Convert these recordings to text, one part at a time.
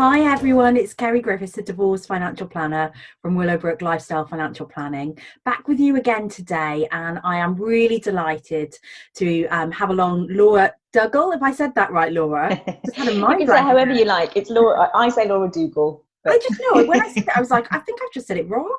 Hi everyone, it's Kerry Griffiths, the divorce financial planner from Willow Brook Lifestyle Financial Planning, back with you again today, and I am really delighted to have along Laura Duggal. If I said that right, Laura? Just had a You mind can say blank however there. you like. It's Laura. I say Laura Duggal. I But just know when I said it, I was like, I think I've just said it wrong.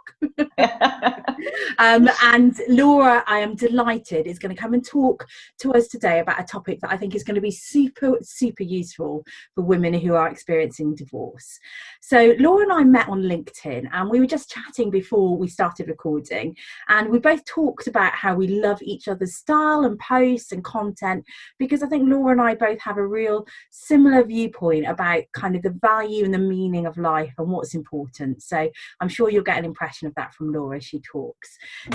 And Laura, I am delighted, is going to come and talk to us today about a topic that I think is going to be super, super useful for women who are experiencing divorce. So Laura and I met on LinkedIn, and we were just chatting before we started recording, and we both talked about how we love each other's style and posts and content, because I think Laura and I both have a real similar viewpoint about kind of the value and the meaning of life and what's important. So I'm sure you'll get an impression of that from Laura as she talks.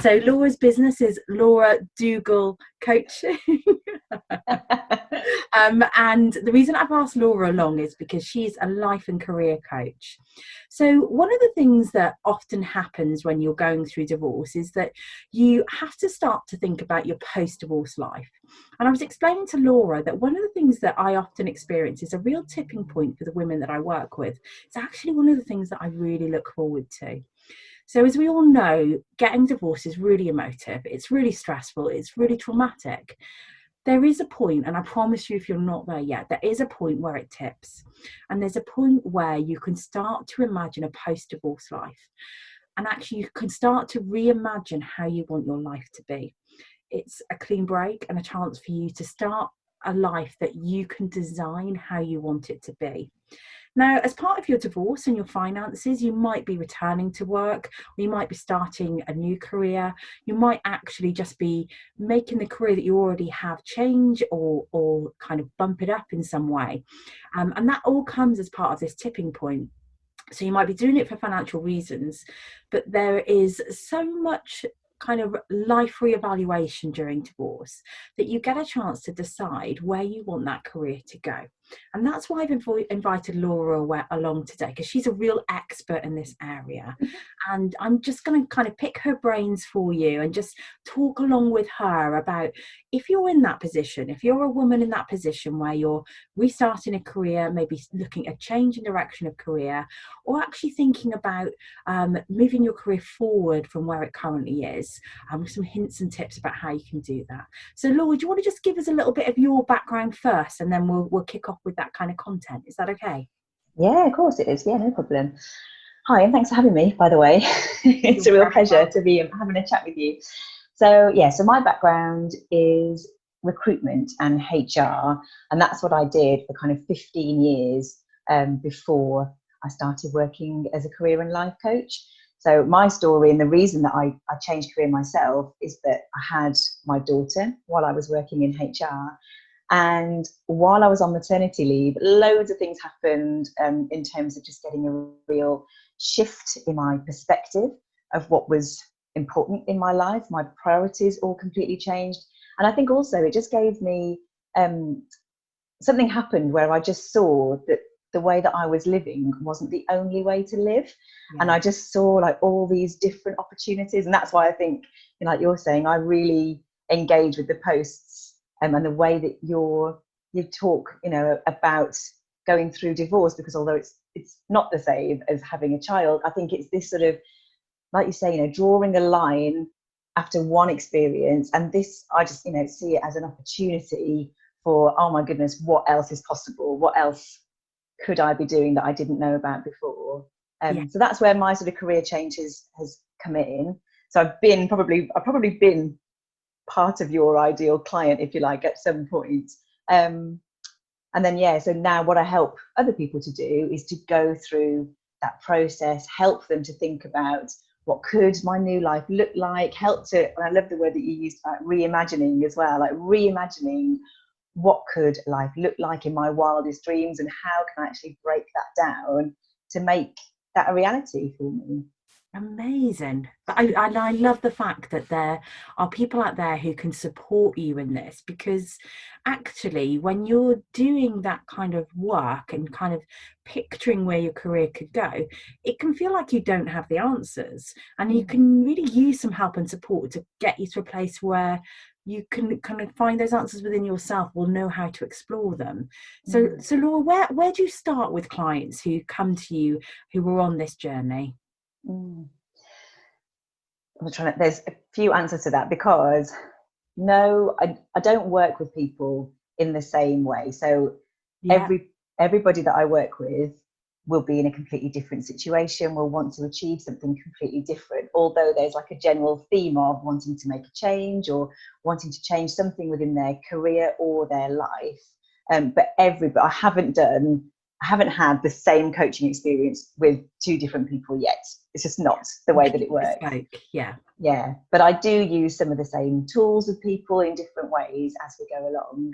So Laura's business is Laura Duggal Coaching. And the reason I've asked Laura along is because she's a life and career coach. So one of the things that often happens when you're going through divorce is that you have to start to think about your post-divorce life. And I was explaining to Laura that one of the things that I often experience is a real tipping point for the women that I work with. It's actually one of the things that I really look forward to. So as we all know, getting divorced is really emotive, it's really stressful, it's really traumatic. There is a point, and I promise you, if you're not there yet, there is a point where it tips. And there's a point where you can start to imagine a post-divorce life. And actually, you can start to reimagine how you want your life to be. It's a clean break and a chance for you to start a life that you can design how you want it to be. Now, as part of your divorce and your finances, you might be returning to work, or you might be starting a new career. You might actually just be making the career that you already have change or kind of bump it up in some way. And that all comes as part of this tipping point. So you might be doing it for financial reasons, but there is so much kind of life reevaluation during divorce that you get a chance to decide where you want that career to go. And that's why I've invited Laura along today, because she's a real expert in this area. And I'm just going to kind of pick her brains for you and just talk along with her about, if you're in that position, if you're a woman in that position where you're restarting a career, maybe looking at change in direction of career, or actually thinking about moving your career forward from where it currently is, with some hints and tips about how you can do that. So Laura, do you want to just give us a little bit of your background first, and then we'll kick off with that kind of content? Is that okay? yeah, of course it is. Yeah, no problem. Hi, and thanks for having me, by the way. It's You're a real very pleasure welcome. to be having a chat with you. So my background is recruitment and HR, and that's what I did for kind of 15 years before I started working as a career and life coach. So my story, and the reason that I changed career myself, is that I had my daughter while I was working in HR. And while I was on maternity leave, loads of things happened in terms of just getting a real shift in my perspective of what was important in my life. My priorities all completely changed. And I think also it just gave me, something happened where I just saw that the way that I was living wasn't the only way to live. Yeah. And I just saw like all these different opportunities. And that's why I think, like you're saying, I really engage with the posts and the way that you talk, about going through divorce, because although it's not the same as having a child, I think it's this sort of, like you say, drawing a line after one experience. And this, I just, see it as an opportunity for, oh my goodness, what else is possible? What else could I be doing that I didn't know about before? Yeah. So that's where my sort of career change has come in. So I've probably been part of your ideal client, if you like, at some point. And then, so now what I help other people to do is to go through that process, help them to think about what could my new life look like, and I love the word that you used about reimagining as well, like reimagining what could life look like in my wildest dreams, and how can I actually break that down to make that a reality for me. Amazing. I love the fact that there are people out there who can support you in this, because actually when you're doing that kind of work and kind of picturing where your career could go, it can feel like you don't have the answers, and you can really use some help and support to get you to a place where you can kind of find those answers within yourself, will know how to explore them. So Mm. so Laura, where do you start with clients who come to you who are on this journey? Mm. There's a few answers to that, because no, I don't work with people in the same way. So Yeah, everybody that I work with will be in a completely different situation, will want to achieve something completely different, although there's like a general theme of wanting to make a change or wanting to change something within their career or their life. But I haven't had the same coaching experience with two different people yet. It's just not the way that it completely works. bespoke. Yeah. Yeah, but I do use some of the same tools with people in different ways as we go along.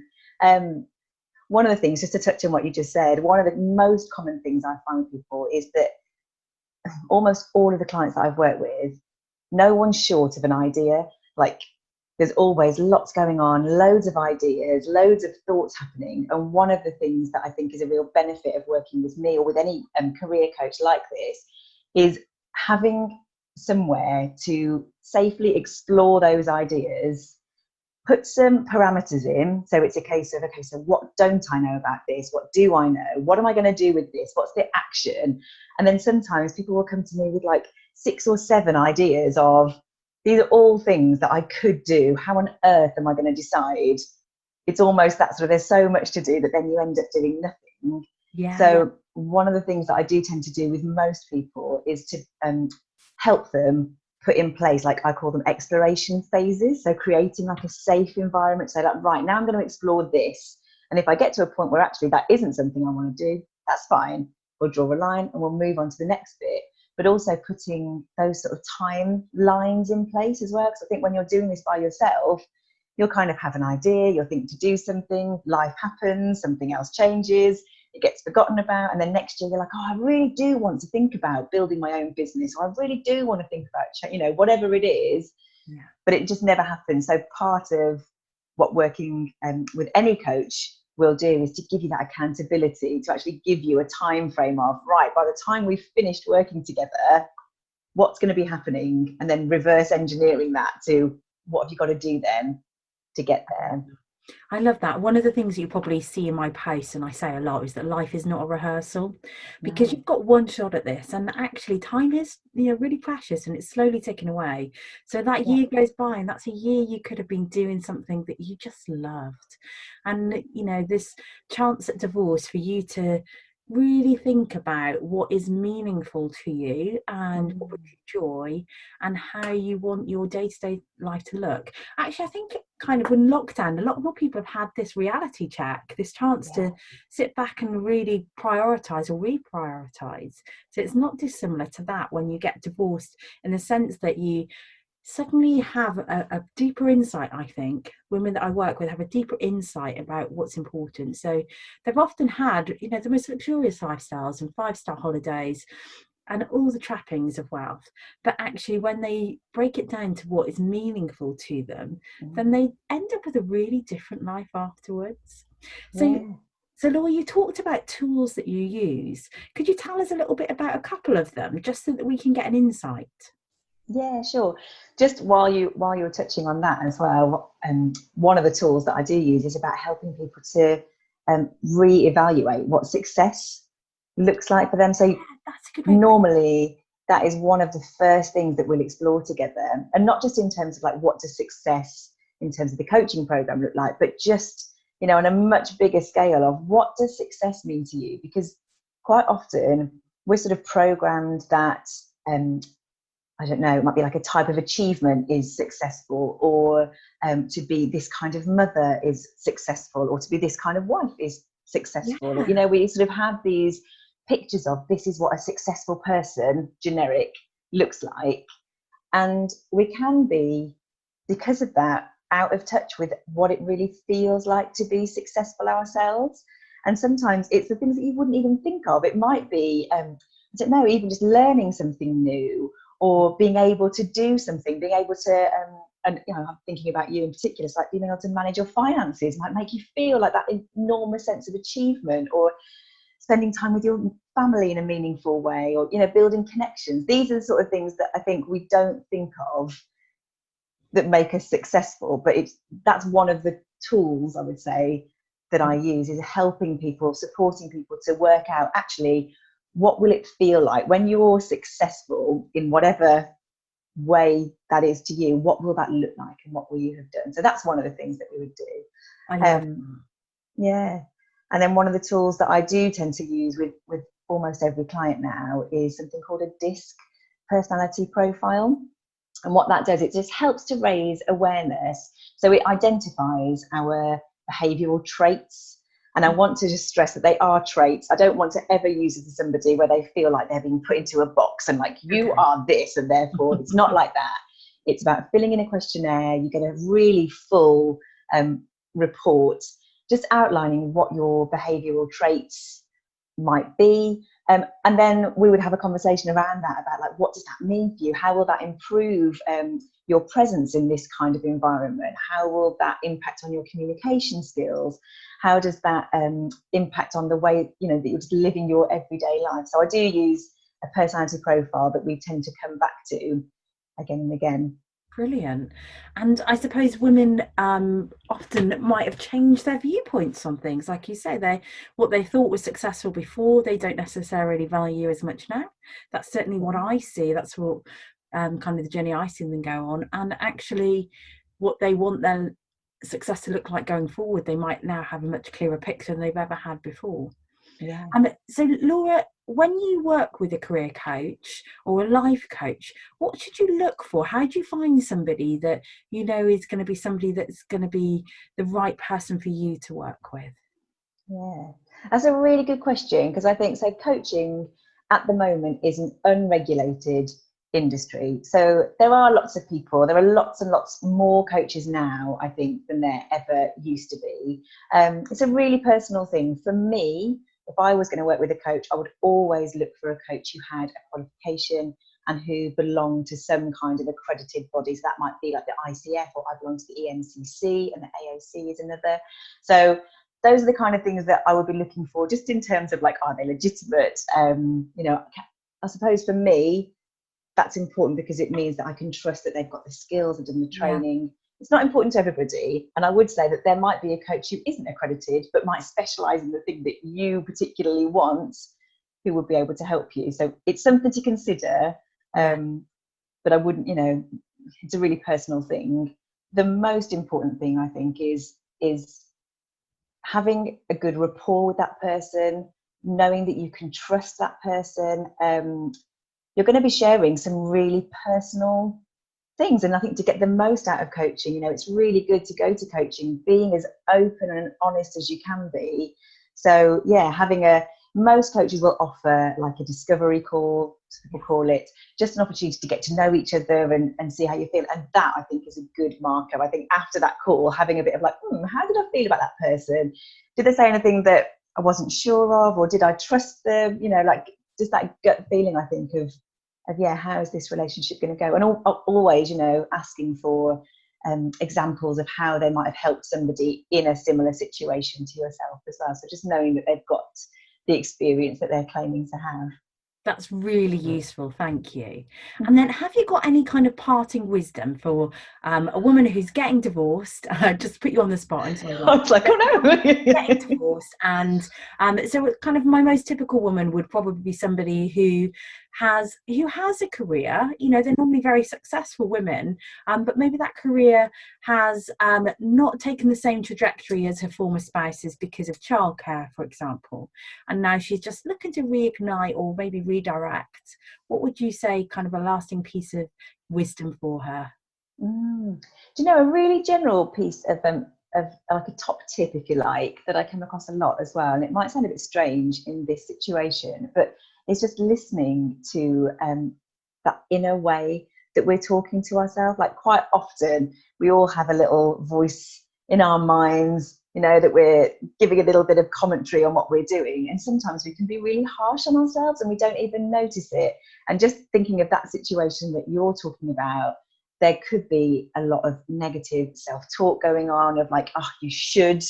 One of the things, just to touch on what you just said, one of the most common things I find with people is that almost all of the clients that I've worked with, no one's short of an idea. Like, there's always lots going on, loads of ideas, loads of thoughts happening. And one of the things that I think is a real benefit of working with me or with any career coach like this is having somewhere to safely explore those ideas, put some parameters in. So it's a case of, okay, so what don't I know about this? What do I know? What am I going to do with this? What's the action? And then sometimes people will come to me with like 6 or 7 ideas of, these are all things that I could do. How on earth am I going to decide? It's almost that sort of, there's so much to do that then you end up doing nothing. Yeah. So one of the things that I do tend to do with most people is to help them put in place, like I call them exploration phases. So creating like a safe environment. So like, right, now I'm going to explore this. And if I get to a point where actually that isn't something I want to do, that's fine. We'll draw a line and we'll move on to the next bit. But also putting those sort of timelines in place as well. Because I think when you're doing this by yourself, you'll kind of have an idea, you'll think to do something, life happens, something else changes, it gets forgotten about, and then next year you're like, oh, I really do want to think about building my own business, or I really do want to think about, whatever it is, Yeah. but it just never happens. So part of what working with any coach will do is to give you that accountability, to actually give you a time frame of, right, by the time we've finished working together, what's going to be happening, and then reverse engineering that to what have you got to do then to get there. I love that. One of the things you probably see in my posts, and I say a lot, is that life is not a rehearsal, because No. you've got one shot at this, and actually time is, really precious and it's slowly ticking away. So that Yeah. year goes by, and that's a year you could have been doing something that you just loved. And this chance at divorce for you to really think about what is meaningful to you and what brings you joy and how you want your day-to-day life to look. Actually, I think kind of in lockdown, a lot more people have had this reality check, this chance Yeah. to sit back and really prioritize or reprioritize. So it's not dissimilar to that when you get divorced, in the sense that you suddenly have a deeper insight. I think women that I work with have a deeper insight about what's important. So they've often had, the most luxurious lifestyles and 5-star holidays and all the trappings of wealth. But actually, when they break it down to what is meaningful to them, then they end up with a really different life afterwards. So, Yeah. so Laura, you talked about tools that you use. Could you tell us a little bit about a couple of them, just so that we can get an insight? Yeah, sure. Just while you're touching on that as well, one of the tools that I do use is about helping people to re-evaluate what success looks like for them. So That's a good way. normally that is one of the first things that we'll explore together, and not just in terms of like what does success in terms of the coaching program look like, but just on a much bigger scale of what does success mean to you, because quite often we're sort of programmed that I don't know, it might be like a type of achievement is successful, or to be this kind of mother is successful, or to be this kind of wife is successful. Yeah. We sort of have these pictures of this is what a successful person, generic, looks like. And we can be, because of that, out of touch with what it really feels like to be successful ourselves. And sometimes it's the things that you wouldn't even think of. It might be, I don't know, even just learning something new, or being able to do something, being able to, and I'm thinking about you in particular, it's like being able to manage your finances might make you feel like that enormous sense of achievement, or spending time with your family in a meaningful way, or building connections. These are the sort of things that I think we don't think of that make us successful, but that's one of the tools, I would say, that I use, is helping people, supporting people to work out actually what will it feel like when you're successful in whatever way that is to you. What will that look like, and what will you have done? So that's one of the things that we would do. I love Yeah. And then one of the tools that I do tend to use with almost every client now is something called a DISC personality profile. And what that does, it just helps to raise awareness. So it identifies our behavioural traits. And I want to just stress that they are traits. I don't want to ever use it as somebody where they feel like they're being put into a box and like, you are this, and therefore it's not like that. It's about filling in a questionnaire. You get a really full report just outlining what your behavioural traits might be. And then we would have a conversation around that, about like, what does that mean for you? How will that improve your presence in this kind of environment? How will that impact on your communication skills? How does that impact on the way, you know, that you're just living your everyday life? So I do use a personality profile that we tend to come back to again and again. Brilliant. And I suppose women often might have changed their viewpoints on things. Like you say, what they thought was successful before, they don't necessarily value as much now. That's certainly what I see. That's what kind of the journey I see them go on. And actually what they want their success to look like going forward, they might now have a much clearer picture than they've ever had before. Yeah. So Laura, when you work with a career coach or a life coach, what should you look for? How do you find somebody that you know is going to be somebody that's going to be the right person for you to work with? Yeah, that's a really good question, because I think so coaching at the moment is an unregulated industry. So there are lots of people, there are lots and lots more coaches now, I think, than there ever used to be. It's a really personal thing. For me, if I was going to work with a coach, I would always look for a coach who had a qualification and who belonged to some kind of accredited bodies. That might be like the ICF, or I belong to the ENCC, and the AOC is another. So those are the kind of things that I would be looking for, just in terms of like, are they legitimate? You know, I suppose for me, that's important because it means that I can trust that they've got the skills and done the training. Yeah. It's not important to everybody. And I would say that there might be a coach who isn't accredited, but might specialise in the thing that you particularly want, who would be able to help you. So it's something to consider. But I wouldn't, you know, it's a really personal thing. The most important thing, I think, is having a good rapport with that person, knowing that you can trust that person. You're going to be sharing some really personal things. And I think to get the most out of coaching, you know, it's really good to go to coaching being as open and honest as you can be. So yeah, most coaches will offer like a discovery call, we'll call it, just an opportunity to get to know each other and see how you feel. And that, I think, is a good marker. I think after that call, having a bit of like, how did I feel about that person? Did they say anything that I wasn't sure of, or did I trust them? You know, like just that gut feeling, I think, of yeah, how is this relationship going to go? And always, you know, asking for examples of how they might have helped somebody in a similar situation to yourself as well. So just knowing that they've got the experience that they're claiming to have. That's really useful, thank you. And then have you got any kind of parting wisdom for a woman who's getting divorced? Just put you on the spot. I was like, oh no. Getting divorced. And so kind of my most typical woman would probably be somebody who has a career. You know, they're normally very successful women, but maybe that career has not taken the same trajectory as her former spouses because of childcare, for example. And now she's just looking to reignite or maybe redirect. What would you say, kind of a lasting piece of wisdom for her? Do you know, a really general piece of like a top tip, if you like, that I come across a lot as well, and it might sound a bit strange in this situation, but it's just listening to that inner way that we're talking to ourselves. Like quite often we all have a little voice in our minds, you know, that we're giving a little bit of commentary on what we're doing, and sometimes we can be really harsh on ourselves and we don't even notice it. And just thinking of that situation that you're talking about, there could be a lot of negative self-talk going on of like, oh, you should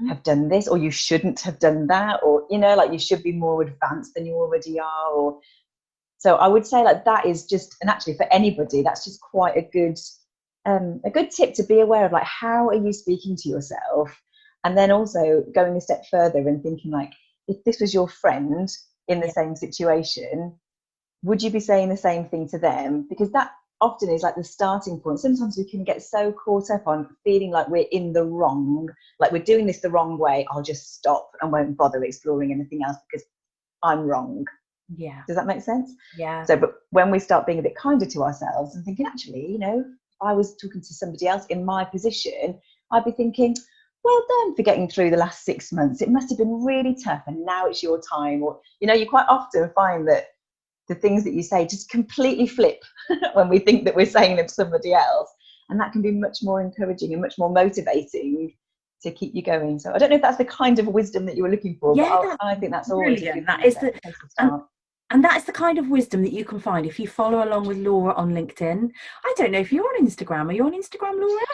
have done this, or you shouldn't have done that, or, you know, like you should be more advanced than you already are. Or so I would say like that is just, and actually for anybody, that's just quite a good a good tip to be aware of, like, how are you speaking to yourself? And then also going a step further and thinking, like, if this was your friend in the same situation, would you be saying the same thing to them? Because that often is like the starting point. Sometimes we can get so caught up on feeling like we're in the wrong, like we're doing this the wrong way. I'll just stop and won't bother exploring anything else because I'm wrong. Yeah. Does that make sense? Yeah. So, but when we start being a bit kinder to ourselves and thinking, actually, you know, if I was talking to somebody else in my position, I'd be thinking, well done for getting through the last 6 months. It must have been really tough, and now it's your time. Or, you know, you quite often find that the things that you say just completely flip when we think that we're saying them to somebody else. And that can be much more encouraging and much more motivating to keep you going. So I don't know if that's the kind of wisdom that you were looking for, but I think that's always a good that is the place to start. And that's the kind of wisdom that you can find if you follow along with Laura on LinkedIn. I don't know if you're on Instagram. Are you on Instagram, Laura?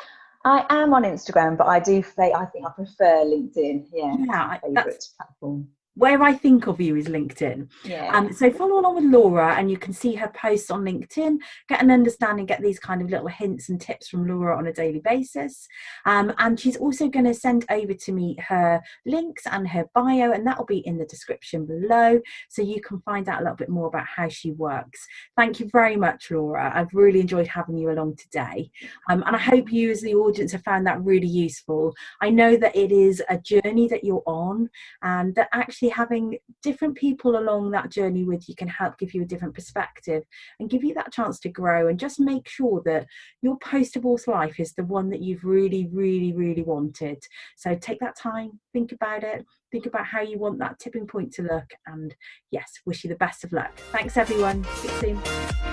I am on Instagram, but I think I prefer LinkedIn. Yeah, Yeah, it's my favourite platform. Where I think of you is LinkedIn. Yeah. So follow along with Laura and you can see her posts on LinkedIn, get an understanding, get these kind of little hints and tips from Laura on a daily basis. And she's also going to send over to me her links and her bio, and that will be in the description below, so you can find out a little bit more about how she works. Thank you very much, Laura. I've really enjoyed having you along today. And I hope you as the audience have found that really useful. I know that it is a journey that you're on, and that actually having different people along that journey with you can help give you a different perspective and give you that chance to grow, and just make sure that your post-divorce life is the one that you've really, really, really wanted. So take that time, think about it, think about how you want that tipping point to look, and yes, wish you the best of luck. Thanks everyone, speak soon.